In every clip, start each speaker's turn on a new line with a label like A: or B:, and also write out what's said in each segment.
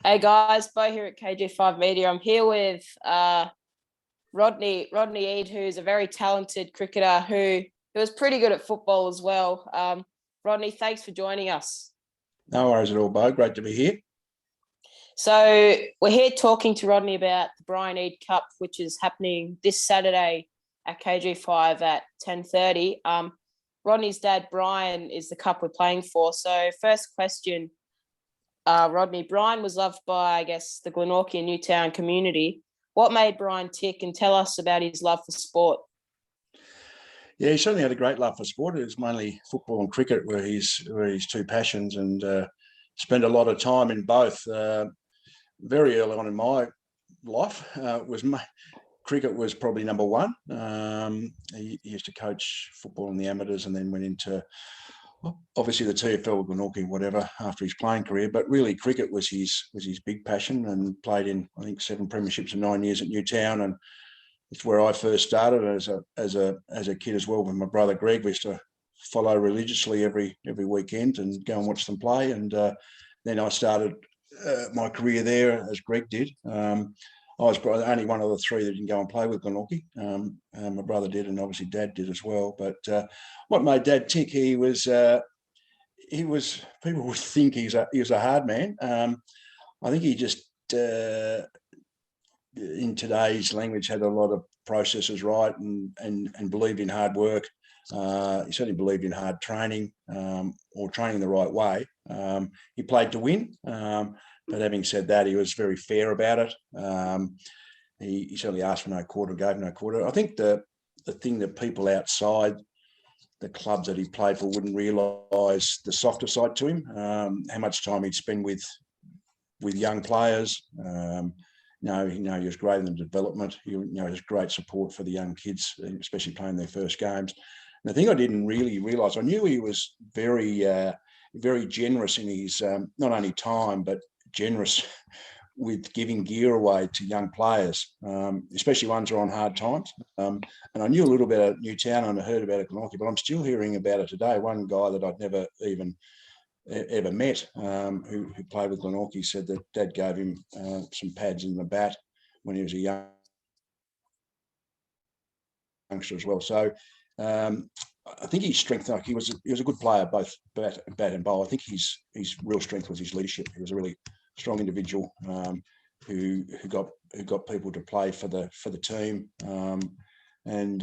A: Hey guys, Beau here at KG5 Media. I'm here with Rodney Eade, who's a very talented cricketer who was pretty good at football as well. Rodney, thanks for joining us.
B: No worries at all, Beau. Great to be here.
A: So we're here talking to Rodney about the Brian Eade Cup, which is happening this Saturday at KG5 at 10:30. Rodney's dad, Brian, is the cup we're playing for. So first question, Rodney, Brian was loved by, I guess, the Glenorchy and Newtown community. What made Brian tick, and tell us about his love for sport?
B: Yeah, he certainly had a great love for sport. It was mainly football and cricket were his two passions, and spent a lot of time in both. Very early on in my life, cricket was probably number one. He used to coach football in the amateurs, and then went into obviously the TFL, Glenorchy, whatever, after his playing career. But really, cricket was his big passion, and played in, I think, 7 premierships in 9 years at Newtown, and it's where I first started as a kid as well. With my brother Greg, we used to follow religiously every weekend and go and watch them play. And then I started my career there as Greg did. I was only one of the 3 that didn't go and play with Glenorchy. My brother did, and obviously Dad did as well. But what made Dad tick? He was. People would think he was a hard man. I think he just, in today's language, had a lot of processes right, and believed in hard work. He certainly believed in hard training, or training the right way. He played to win. But having said that, he was very fair about it. He certainly asked for no quarter, gave no quarter. I think the thing that people outside the clubs that he played for wouldn't realise the softer side to him, how much time he'd spend with young players. He was great in the development. He was great support for the young kids, especially playing their first games. And the thing I didn't really realise, I knew he was very, very generous in his not only time, but generous with giving gear away to young players, especially ones who are on hard times. And I knew a little bit about Newtown, and I heard about it at Glenorchy, but I'm still hearing about it today. One guy that I'd never even ever met, who played with Glenorchy, said that Dad gave him some pads and a bat when he was a youngster as well. So I think his strength, like he was a good player, both bat and bowl. I think his real strength was his leadership. He was a really strong individual who got people to play for the team, and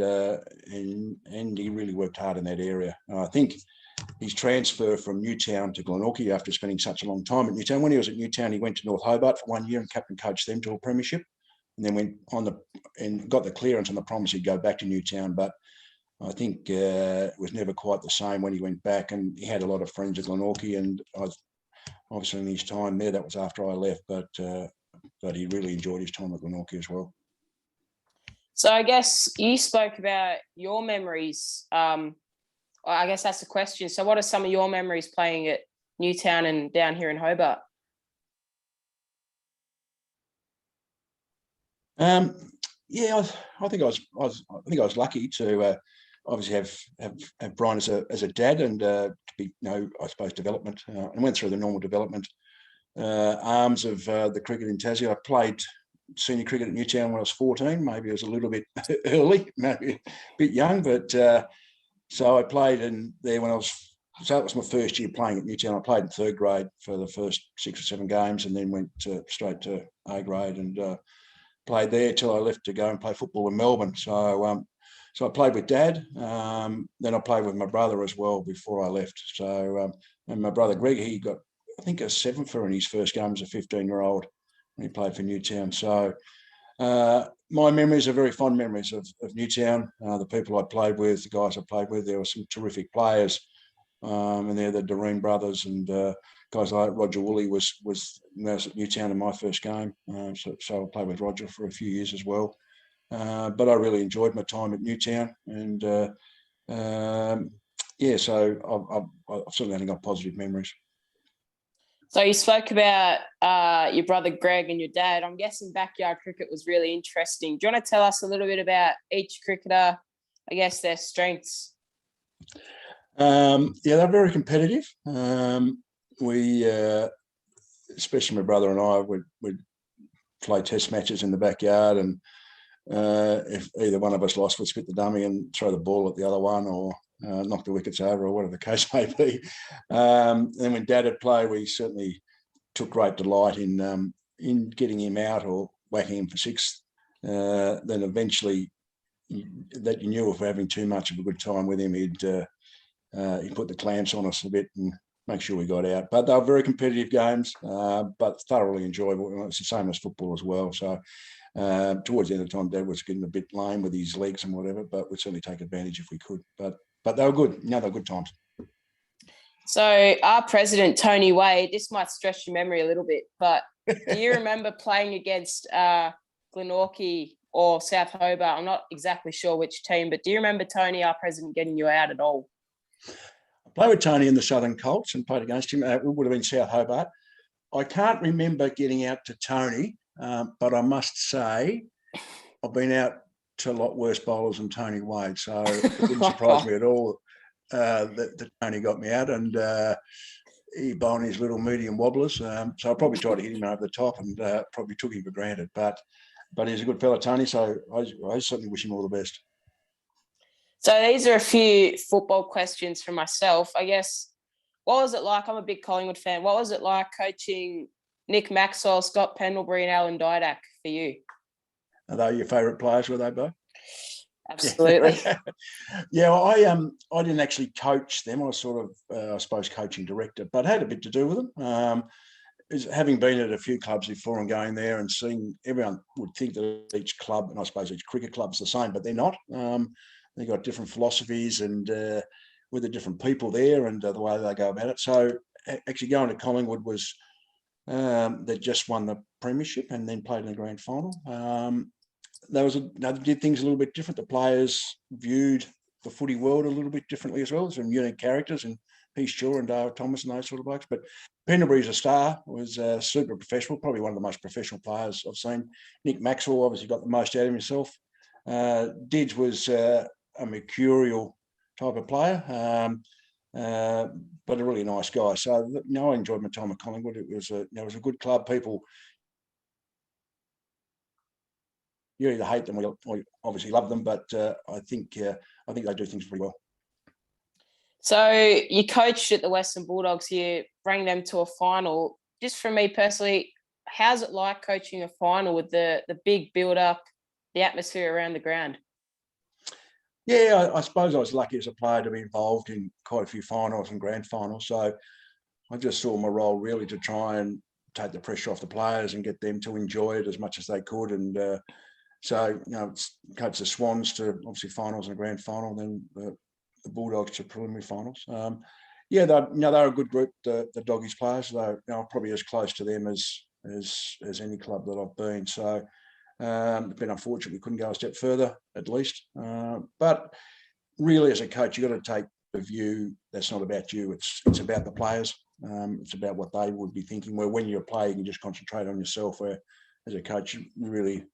B: he really worked hard in that area. And I think his transfer from Newtown to Glenorchy, after spending such a long time at Newtown, when he was at Newtown, he went to North Hobart for 1 year and captain coached them to a premiership, and then went on and got the clearance on the promise he'd go back to Newtown. But I think it was never quite the same when he went back, and he had a lot of friends at Glenorchy, and obviously in his time there, that was after I left, but he really enjoyed his time at Glenorchy as well.
A: So I guess you spoke about your memories. I guess that's the question. So what are some of your memories playing at Newtown and down here in Hobart?
B: Yeah, I think I was lucky to obviously have Brian as a dad, and to be, I suppose, development, and went through the normal development arms of the cricket in Tassie. I played senior cricket at Newtown when I was 14. Maybe it was a little bit early, maybe a bit young, but so I played in there when I was. So it was my first year playing at Newtown. I played in 3rd grade for the first 6 or 7 games, and then went straight to A grade and played there till I left to go and play football in Melbourne. So I played with Dad. Then I played with my brother as well before I left. So and my brother Greg, he got, I think, a 7-fer in his first game as a 15-year-old when he played for Newtown. So my memories are very fond memories of Newtown. The people I played with, the guys I played with, there were some terrific players. And they're the Doreen brothers, and guys like Roger Woolley was at Newtown in my first game. So I played with Roger for a few years as well. But I really enjoyed my time at Newtown, and so I've certainly got positive memories.
A: So you spoke about your brother Greg and your dad. I'm guessing backyard cricket was really interesting. Do you want to tell us a little bit about each cricketer, I guess, their strengths?
B: Yeah, they're very competitive. especially my brother and I would play test matches in the backyard, and if either one of us lost, we'd spit the dummy and throw the ball at the other one, or knock the wickets over, or whatever the case may be. And when Dad would play, we certainly took great delight in getting him out or whacking him for six. Then eventually, that you knew if we're having too much of a good time with him, he'd put the clamps on us a bit and make sure we got out. But they were very competitive games, but thoroughly enjoyable. It's the same as football as well. So towards the end of the time, Dad was getting a bit lame with his legs and whatever, but we'd certainly take advantage if we could. But they were good. They were good times.
A: So our president, Tony Wade, this might stretch your memory a little bit, but do you remember playing against Glenorchy or South Hobart? I'm not exactly sure which team, but do you remember Tony, our president, getting you out at all?
B: I played with Tony in the Southern Colts and played against him. It would have been South Hobart. I can't remember getting out to Tony, but I must say I've been out to a lot worse bowlers than Tony Wade, so it wouldn't surprise me at all that Tony got me out, and he bowled his little medium wobblers. So I probably tried to hit him over the top and probably took him for granted. But he's a good fella, Tony, so I certainly wish him all the best.
A: So these are a few football questions from myself. I guess, what was it like? I'm a big Collingwood fan. What was it like coaching Nick Maxwell, Scott Pendlebury and Alan Didak for you?
B: Are they your favourite players, were they, Beau?
A: Absolutely.
B: Yeah, well, I didn't actually coach them. I was sort of, I suppose, coaching director, but had a bit to do with them. Having been at a few clubs before and going there and seeing, everyone would think that each club, and I suppose each cricket club's the same, but they're not. They've got different philosophies and with the different people there and the way they go about it. So actually going to Collingwood was, they just won the premiership and then played in the grand final. They did things a little bit different. The players viewed the footy world a little bit differently as well. Some unique characters, and Heath Shaw and Dale Thomas and those sort of blokes. But Pendlebury's a star, was super professional, probably one of the most professional players I've seen. Nick Maxwell obviously got the most out of himself. Didge was a mercurial type of player, but a really nice guy. So I enjoyed my time at Collingwood. It was a good club. People, you either hate them or obviously love them, but I think they do things pretty well.
A: So you coached at the Western Bulldogs here, bring them to a final. Just for me personally, how's it like coaching a final with the big build-up, the atmosphere around the ground?
B: Yeah, I suppose I was lucky as a player to be involved in quite a few finals and grand finals. So I just saw my role really to try and take the pressure off the players and get them to enjoy it as much as they could. And so, coach the Swans to obviously finals and a grand final, then the Bulldogs to preliminary finals. They're a good group, the Doggies players. They're probably as close to them as any club that I've been. So it's been unfortunate we couldn't go a step further, at least. But really, as a coach, you've got to take the view that's not about you. It's about the players. It's about what they would be thinking. Where when you're a player, you can just concentrate on yourself. Where as a coach, you really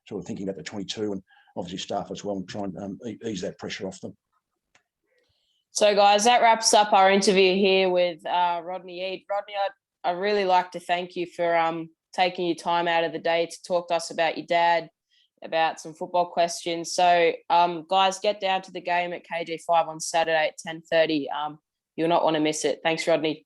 B: sort of thinking about the 22 and obviously staff as well, and try and ease that pressure off them.
A: So, guys, that wraps up our interview here with Rodney Eade. Rodney, I'd really like to thank you for taking your time out of the day to talk to us about your dad, about some football questions. So, guys, get down to the game at KG5 on Saturday at 10:30. You'll not want to miss it. Thanks, Rodney.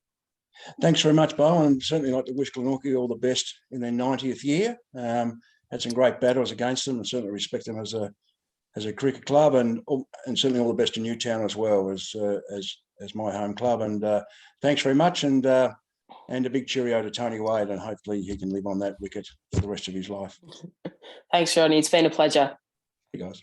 B: Thanks very much, Beau, and certainly like to wish Glenorchy all the best in their 90th year. Had some great battles against them, and certainly respect them as a cricket club, and certainly all the best to Newtown as well as my home club. And thanks very much, and a big cheerio to Tony Wade, and hopefully he can live on that wicket for the rest of his life.
A: Thanks, Rodney. It's been a pleasure.
B: Hey guys.